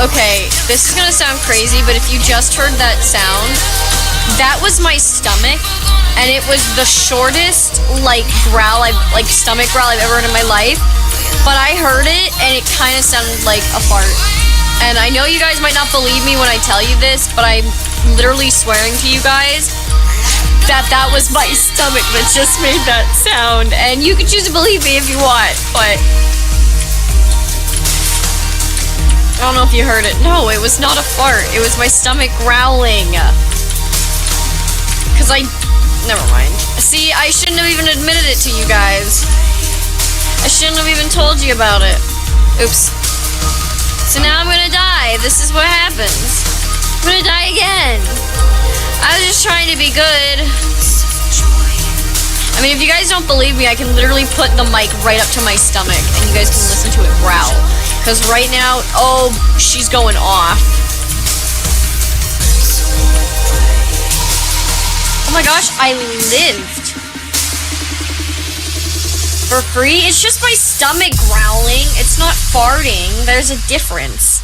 Okay, this is gonna sound crazy, but if you just heard that sound, that was my stomach, and it was the shortest, like, stomach growl I've ever heard in my life. But I heard it, and it kind of sounded like a fart. And I know you guys might not believe me when I tell you this, but I'm literally swearing to you guys that was my stomach that just made that sound. And you can choose to believe me if you want, but I don't know if you heard it. No, it was not a fart. It was my stomach growling. Never mind. See, I shouldn't have even admitted it to you guys. I shouldn't have even told you about it. Oops. So now I'm gonna die. This is what happens. I'm gonna die again. I was just trying to be good. I mean, if you guys don't believe me, I can literally put the mic right up to my stomach and you guys can listen to it growl. Because right now, oh, she's going off. Oh my gosh, I lived. For free? It's just my stomach growling. It's not farting. There's a difference.